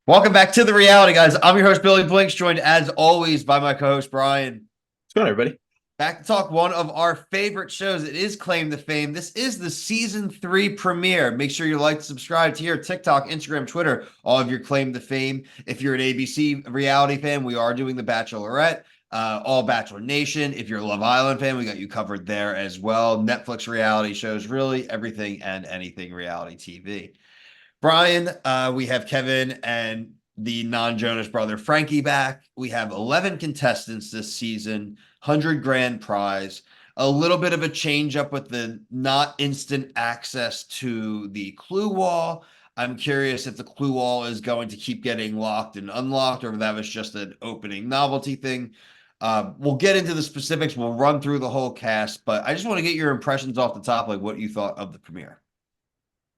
Welcome back to the reality, guys. I'm your host, Billy Blinks, joined as always by my co-host, Brian. What's going on, everybody? Back to talk one of our favorite shows. It is Claim to Fame. This is the season 3 premiere. Make sure you like, subscribe to your TikTok, Instagram, Twitter, all of your Claim to Fame. If you're an ABC reality fan, we are doing The Bachelorette, all Bachelor Nation. If you're a Love Island fan, we got you covered there as well. Netflix reality shows, really everything and anything reality TV. Brian, we have Kevin and the non-Jonas brother Frankie back. We have 11 contestants this season, 100 grand prize. A little bit of a change up with the not instant access to the clue wall. I'm curious if the clue wall is going to keep getting locked and unlocked, or if that was just an opening novelty thing. We'll get into the specifics. We'll run through the whole cast, but I just want to get your impressions off the top, like what you thought of the premiere.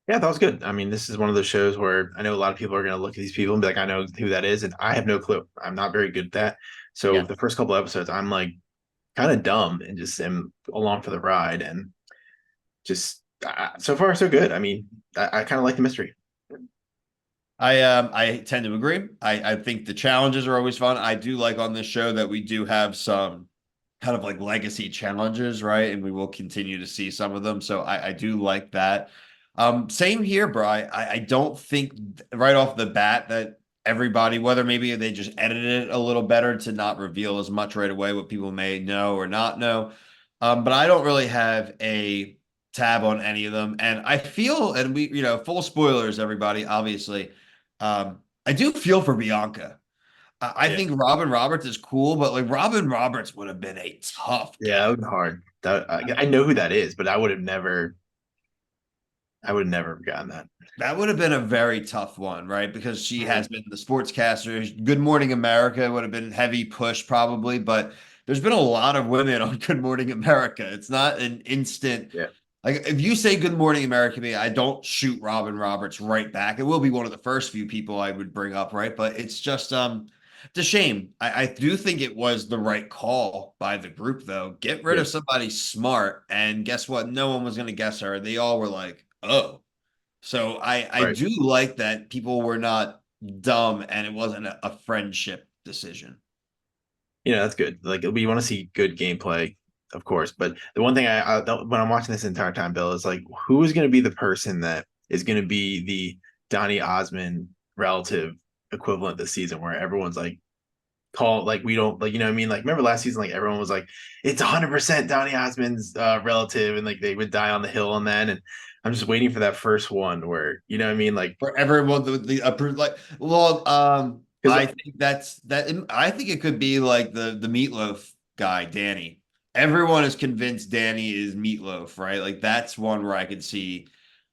Yeah, that was good. I mean, this is one of those shows where I know a lot of people are going to look at these people and be like, I know who that is. And I have no clue. I'm not very good at that. So Yeah. the first couple episodes, I'm like kind of dumb and just am along for the ride. And just so far, so good. I mean, I kind of like the mystery. I tend to agree. I think the challenges are always fun. I do like on this show that we do have some kind of like legacy challenges, right? And we will continue to see some of them. So I do like that. Same here, bro. I don't think right off the bat that everybody, whether maybe they just edited it a little better to not reveal as much right away what people may know or not know. But I don't really have a tab on any of them. And I feel, and we, full spoilers, everybody, obviously. I do feel for Bianca. I Yeah. think Robin Roberts is cool, but like Robin Roberts would have been a tough Yeah, that would be hard. I know who that is, but I would have never gotten that. That would have been a very tough one, right? Because she has Mhm. been the sportscaster. Good Morning America would have been heavy push probably, but there's been a lot of women on Good Morning America. It's not an instant. Yeah. Like if you say Good Morning America to me, I don't shoot Robin Roberts right back. It will be one of the first few people I would bring up, right? But it's just it's a shame. I do think it was the right call by the group though. Get rid Yeah. of somebody smart, and guess what? No one was gonna guess her. They all were like, oh. So I Right. do like that people were not dumb and it wasn't a friendship decision. That's good. Like we want to see good gameplay, of course. But the one thing when I'm watching this entire time, Bill, is like, who is going to be the person that is going to be the Donny Osmond relative equivalent this season, where everyone's like, call like we don't like what I mean, like remember last season, like everyone was like, it's 100% Donny Osmond's relative, and like they would die on the hill on that, and I'm just waiting for that first one where what I mean, like For everyone the approved like well because I think that's that I think it could be like the meatloaf guy, Danny. Everyone is convinced Danny is meatloaf, right? Like that's one where I could see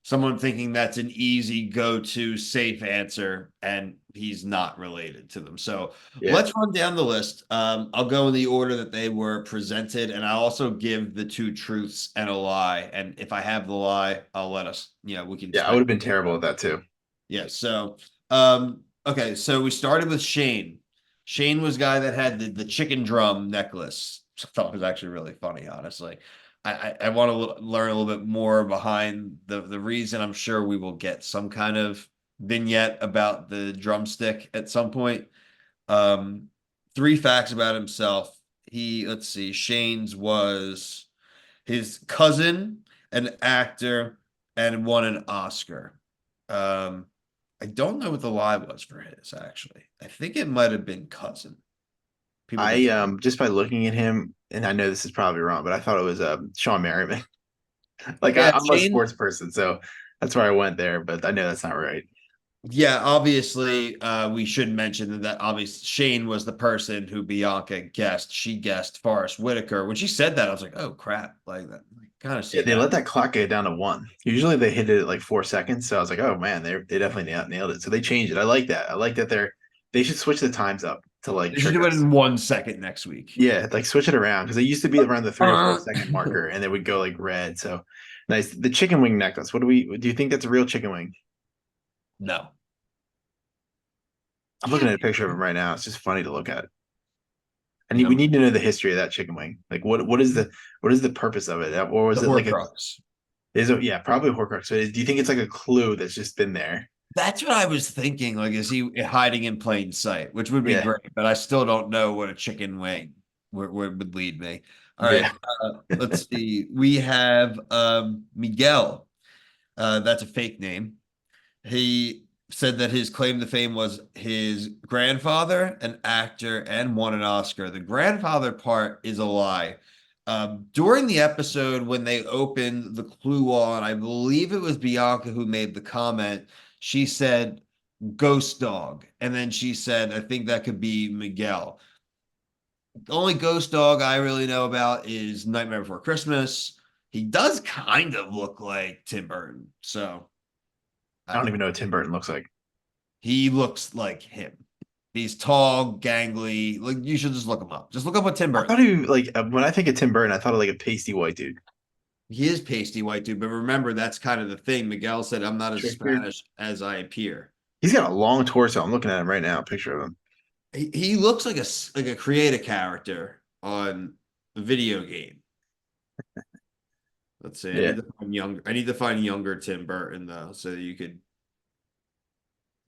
someone thinking that's an easy go-to safe answer and he's not related to them. So yeah, let's run down the list. I'll go in the order that they were presented, and I'll also give the two truths and a lie. And if I have the lie, I'll let us, we can yeah, I would spec. have been terrible at that too. Yeah. So, okay. So we started with Shane. Shane was guy that had the chicken drum necklace. I thought it was actually really funny, honestly. I want to learn a little bit more behind the reason. I'm sure we will get some kind of vignette about the drumstick at some point. Um, Three facts about himself. Let's see, Shane's was his cousin, an actor, and won an Oscar. Um, I don't know what the lie was for his, actually. I think it might have been cousin. People can. I just by looking at him, and I know this is probably wrong, but I thought it was Sean Merriman. Like Yeah, I'm a Shane. sports person, so that's where I went there, but I know that's not right. Yeah, obviously, we should mention that obviously Shane was the person who Bianca guessed. She guessed Forrest Whitaker. When she said that, I was like, oh crap, like that. I kind of Yeah, see they that. let that clock get down to one. Usually they hit it at like 4 seconds. So I was like, oh man, they definitely nailed it. So they changed it. I like that. I like that they should switch the times up to like They should trick do it us. in 1 second next week. Yeah, like switch it around because they used to be around the 3 or 4 Uh, second marker and they would go like red. So nice. The chicken wing necklace. Do you think that's a real chicken wing? no. I'm looking at a picture of him right now. It's just funny to look at. We No. need to know the history of that chicken wing. Like what is the purpose of it? Or was The it like a Horcrux. is it yeah, probably a Horcrux. So do you think it's like a clue that's just been there? That's what I was thinking. Like, is he hiding in plain sight? Which would be Yeah, great, but I still don't know what a chicken wing would lead me. All right, yeah. let's see. We have Miguel. That's a fake name. He said that his claim to fame was his grandfather, an actor, and won an Oscar. The grandfather part is a lie. During the episode when they opened the clue wall, and I believe it was Bianca who made the comment, she said ghost dog. And then she said, I think that could be Miguel. The only ghost dog I really know about is Nightmare Before Christmas. He does kind of look like Tim Burton. So I I, don't even know what Tim Burton looks like. he looks like him. He's tall, gangly. Like you should just look him up. Just look up what Tim I Burton. thought he like when I think of Tim Burton, I thought of like a pasty white dude. He is pasty white dude, but remember that's kind of the thing. Miguel said, "I'm not as Straight beard. Spanish as I appear." He's got a long torso. I'm looking at him right now. A picture of him. He looks like a creative character on a video game. Let's see. I Yeah. need to find younger. I need to find younger Tim Burton though, so that you could.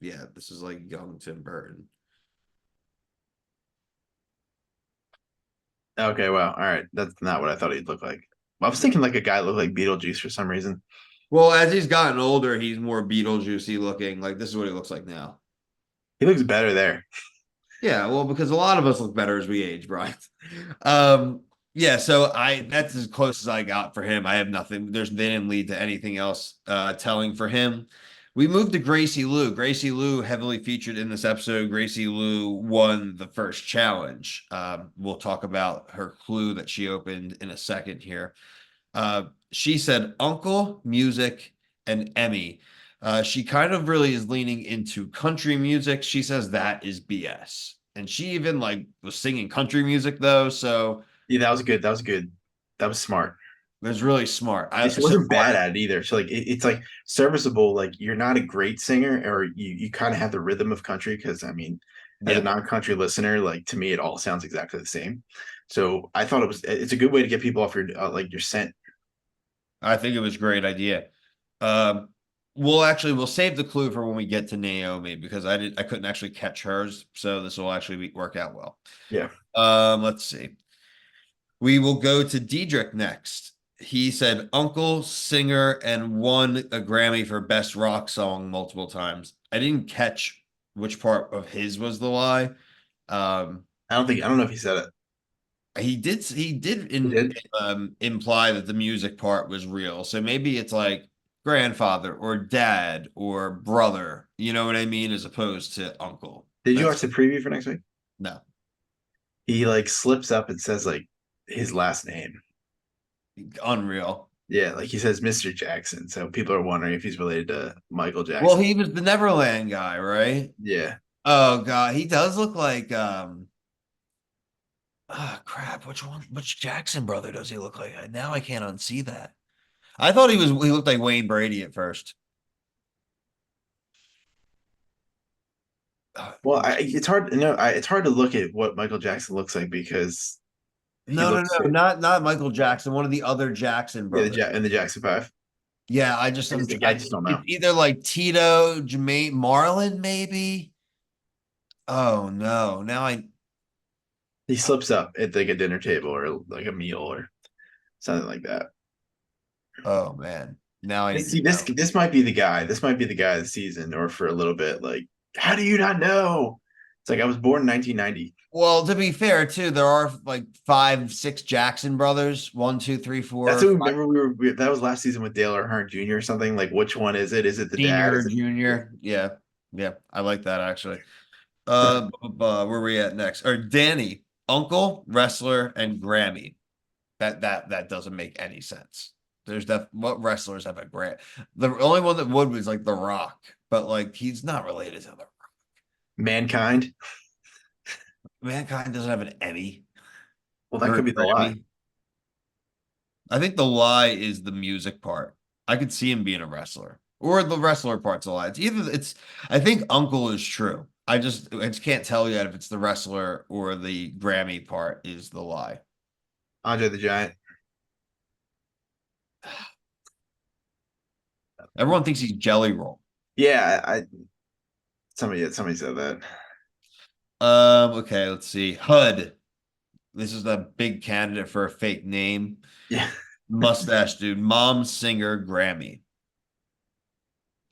Yeah, this is like young Tim Burton. Okay. Wow. All right. That's not what I thought he'd look like. I was thinking like a guy that looked like Beetlejuice for some reason. Well, as he's gotten older, he's more Beetlejuicy looking. Like this is what he looks like now. He looks better there. Yeah, well, because a lot of us look better as we age, Brian. Um, yeah, so I that's as close as I got for him. I have nothing. They didn't lead to anything else telling for him. We moved to Gracie Lou. Gracie Lou heavily featured in this episode. Gracie Lou won the first challenge. We'll talk about her clue that she opened in a second here. She said uncle, music, and Emmy. She kind of really is leaning into country music. She says that is BS. And she even like was singing country music though, so Yeah, that was good. That was good. That was smart. it was really smart. She So wasn't bad at it either. So like it's like serviceable. Like you're not a great singer, or you kind of have the rhythm of country. Because I mean, as a yeah, non-country listener, like to me, it all sounds exactly the same. So I thought it's a good way to get people off your like your scent. I think it was a great idea. We'll save the clue for when we get to Naomi because I couldn't actually catch hers, so this will actually work out well. Yeah. Let's see. We will go to Diedrich next. He said uncle, singer, and won a Grammy for best rock song multiple times. I didn't catch which part of his was the lie. Um, I don't know if he said it. he did He did. imply that the music part was real. So maybe it's like grandfather or dad or brother, you know what I mean, as opposed to uncle. Did you That's watch the preview for next week? no, He like slips up and says like his last name. unreal. Yeah, like he says Mr. Jackson. So people are wondering if he's related to Michael Well, Jackson. he was the Neverland guy, right? Yeah. Oh God, he does look like crap, which Jackson brother does he look like? Now I can't unsee that. I thought he looked like Wayne Brady at first. Uh, Well, it's hard. No, it's hard to look at what Michael Jackson looks like because he no, no, looks no, not Michael Jackson, one of the other Jackson yeah, brothers. In the Jackson Five. Yeah, I just don't it's know. either like Tito, Jermaine, Marlon, maybe. Oh no, now I He slips up at like a dinner table or like a meal or something like that. oh man, now I need to See, know. this might be the guy. This might be the guy of the season, or for a little bit. Like, how do you not know? It's like I was born in 1990. Well, to be fair, too, there are like five, six Jackson brothers. One, two, three, That's four, what we five, remember. That was last season with Dale Earnhardt Jr. or something. Like, which one is it? Is it the dad? senior, Is it? junior. Yeah, yeah, I like that actually. Where we at next? Or Danny, uncle, wrestler, and Grammy. That doesn't make any sense. There's that what wrestlers have a Gram? The only one that would was like The Rock, but like he's not related to the Mankind. Mankind doesn't have an Emmy Well, that or a could be the lie. Grammy. I think the lie is the music part. I could see him being a wrestler, or the wrestler part's a lie. It's either it's. I think Uncle is true. I just can't tell yet if it's the wrestler or the Grammy part is the lie. Andre the Giant. Everyone thinks he's Jelly Roll. Yeah, somebody said that. Okay, let's see. HUD. This is a big candidate for a fake name. Yeah, Mustache dude. Mom singer Grammy.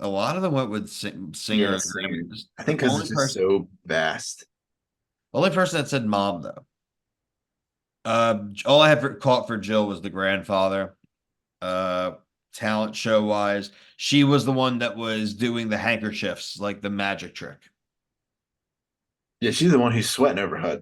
A lot of them went with yeah, singer singer. Grammy. Just I the think because only it's just person, so vast. only person that said mom though. All I had caught for Jill was the grandfather. Uh, Talent show wise, she was the one that was doing the handkerchiefs, like the magic trick. Yeah, she's the one who's sweating over HUD.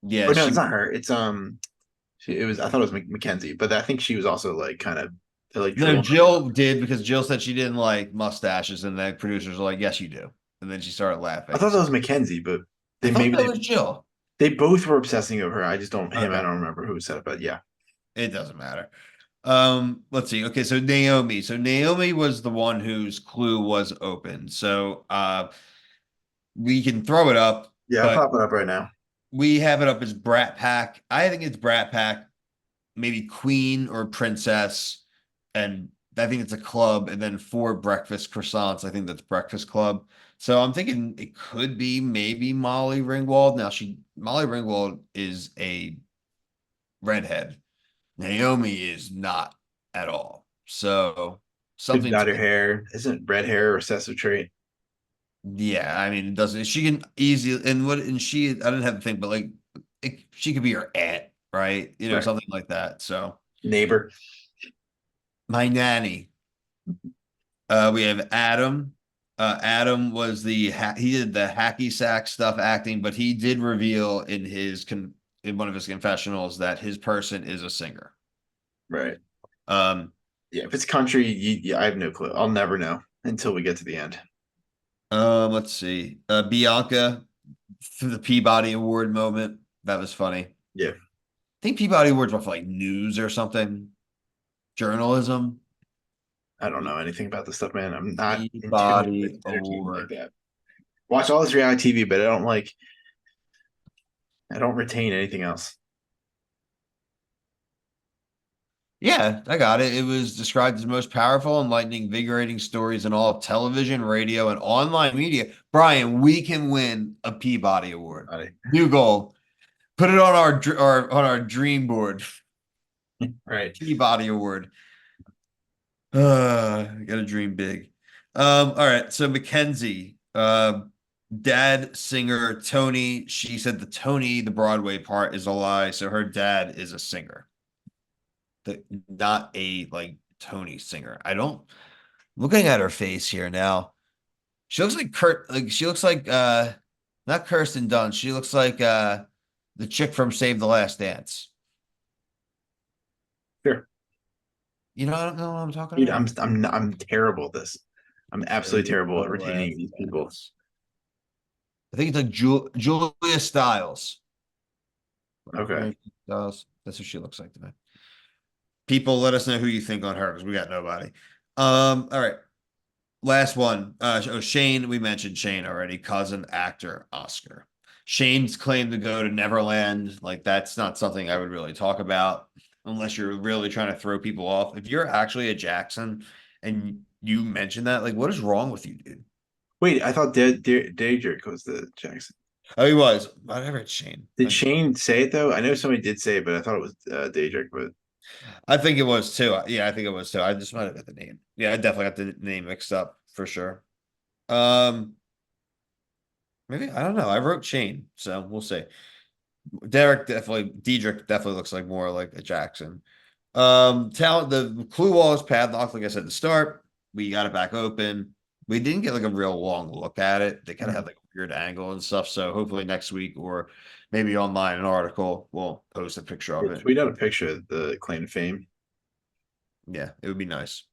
Yeah, Or no, she. it's not her. It was. I thought it was McKenzie, but I think she was also like kind of like No, drooling. Jill did because Jill said she didn't like mustaches, and the producers were like, "Yes, you do." And then she started I laughing. thought that So was McKenzie, but I they thought maybe that was Jill. they both were obsessing over her. I just don't him. I Okay, don't remember who said it, but yeah, it doesn't matter. Let's see. Okay, so Naomi. So Naomi was the one whose clue was open. So we can throw it up, yeah. I'll but pop it up right now. we have it up as Brat Pack. I think it's Brat Pack, maybe Queen or Princess, and I think it's a club, and then four breakfast croissants. I think that's Breakfast Club. So I'm thinking it could be maybe Molly Ringwald. Now Molly Ringwald is a redhead. Naomi is not at all. So Could something dye to her hair. Isn't red hair a recessive trait? yeah, I mean it doesn't she can easily and she I didn't have to think, but like she could be your aunt, right? Right. Something like that. So Neighbor. my nanny. We have Adam. Adam was he did the hacky sack stuff acting, but he did reveal in one of his confessionals that his person is a singer. Right. Um, Yeah. If it's country, I have no clue. I'll never know until we get to the end. let's see. Bianca through the Peabody Award moment. That was funny. I Yeah. think Peabody Awards were for like news or something, journalism. I don't know anything about this stuff, man. I'm not in tune with Peabody entertainment like Award. that. Watch all this reality TV, but I don't retain anything else. Yeah, I got it. It was described as the most powerful, enlightening, invigorating stories in all of television, radio, and online media. Brian, we can win a Peabody Award. New goal. Put it on our dream board. Right. Peabody Award. Gotta dream big. All right. So McKenzie, dad singer Tony. She said the Tony, the Broadway part, is a lie. So her dad is a singer, not a like Tony singer. I don't. Looking at her face here now, she looks like she looks like not Kirsten Dunst. She looks like the chick from Save the Last Dance. Sure. I don't know what I'm talking Dude, about. I'm terrible at this. I'm absolutely Save terrible the at retaining Last these people. Dance. I think it's like Julia Stiles. Okay. Stiles. That's what she looks like to me. People, let us know who you think on her because we got nobody. All right. Last one. Shane, we mentioned Shane already, cousin actor Oscar. Shane's claim to go to Neverland, like that's not something I would really talk about unless you're really trying to throw people off. If you're actually a Jackson and you mention that, like, what is wrong with you, dude? Wait, I thought Daedric was the Jackson. Oh, he was. Whatever, it's Shane. Did Shane say it though? I know somebody did say it, but I thought it was Daedric. But I think it was too. Yeah, I think it was too. I just might have got the name. Yeah, I definitely got the name mixed up for sure. Um, Maybe I don't know. I wrote Shane, so we'll see. Diedrich definitely looks like more like a Jackson. Talent, the clue wall is padlocked, like I said at the start. We got it back open. We didn't get like a real long look at it. They kind of had like a weird angle and stuff. So hopefully next week or maybe online an article, we'll post a picture of it. tweet out a picture of the claim to fame. Yeah, it would be nice.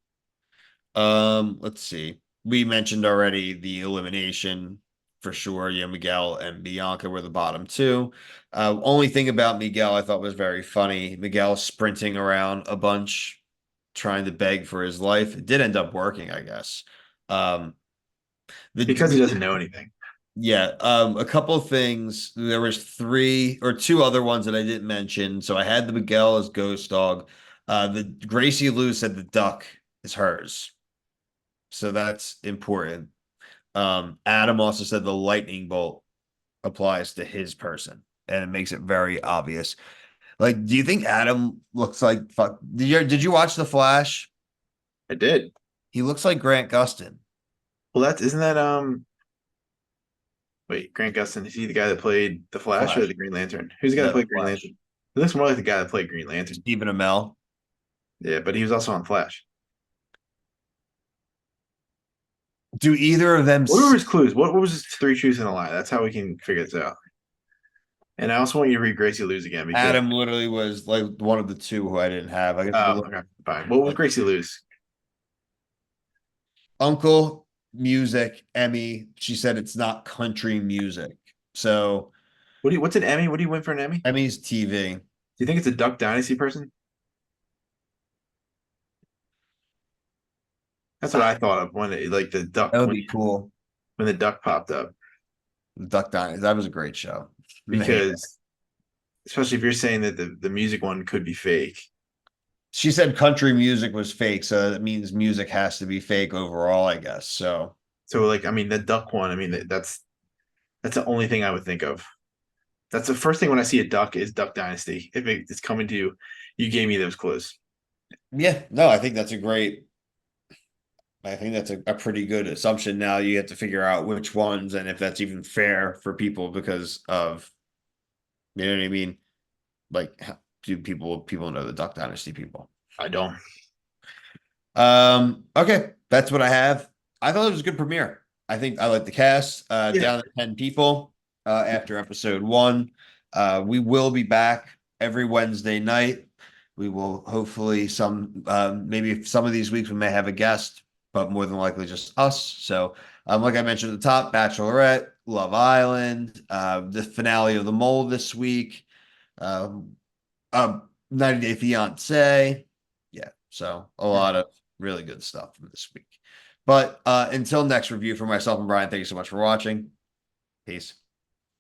Let's see. We mentioned already the elimination for sure. Yeah, Miguel and Bianca were the bottom two. Only thing about Miguel I thought was very funny. Miguel sprinting around a bunch, trying to beg for his life. It did end up working, I guess. Um, Because he doesn't know anything. yeah, a couple of things. There was three or two other ones that I didn't mention. So I had the Miguel as ghost dog. The Gracie Lou said the duck is hers. So that's important. Adam also said the lightning bolt applies to his person, and it makes it very obvious. Like, do you think Adam looks like fuck? Did you watch The Flash? I did. He looks like Grant Gustin. Well, that's isn't that wait, Grant Gustin, is he the guy that played the The Flash or Flash. the Green Lantern? Who's the guy that The played Green Flash. Lantern? He looks more like the guy that played Green Lantern. Stephen Amell. Yeah, but he was also on Flash. Do either of them? What were his clues? What was his three truths and a lie? That's how we can figure this out. And I also want you to read Gracie Lou's again because Adam literally was like one of the two who I didn't have. I guess oh, okay, fine. What was Gracie Lou's? Uncle music, Emmy. She said it's not country music. So What's an Emmy? What do you win for an Emmy? Do Emmy's TV. you think it's a Duck Dynasty person? That's what I thought of when like the That duck would be cool. when the duck popped up. Duck Dynasty. That was a great show. Man. Because especially if you're saying that the music one could be fake. She said country music was fake, so that means music has to be fake overall, I guess. So So like I mean the duck one, I mean that's the only thing I would think of. That's the first thing when I see a duck is Duck Dynasty. If it's coming to you, you gave me those clues. yeah, no, I think that's a great. I think that's a pretty good assumption. Now you have to figure out which ones and if that's even fair for people because of, you know what I mean? Like, do people know the Duck Dynasty people? I don't. Okay, that's what I have. I thought it was a good premiere. I think I like the cast. Yeah. Down to 10 people after episode one. We will be back every Wednesday night. We will hopefully maybe some of these weeks we may have a guest, but more than likely just us. So like I mentioned at the top, Bachelorette, Love Island, the finale of The Mole this week, um, 90 Day Fiance. Yeah, so a lot of really good stuff from this week. But until next review for myself and Brian, thank you so much for watching. Peace.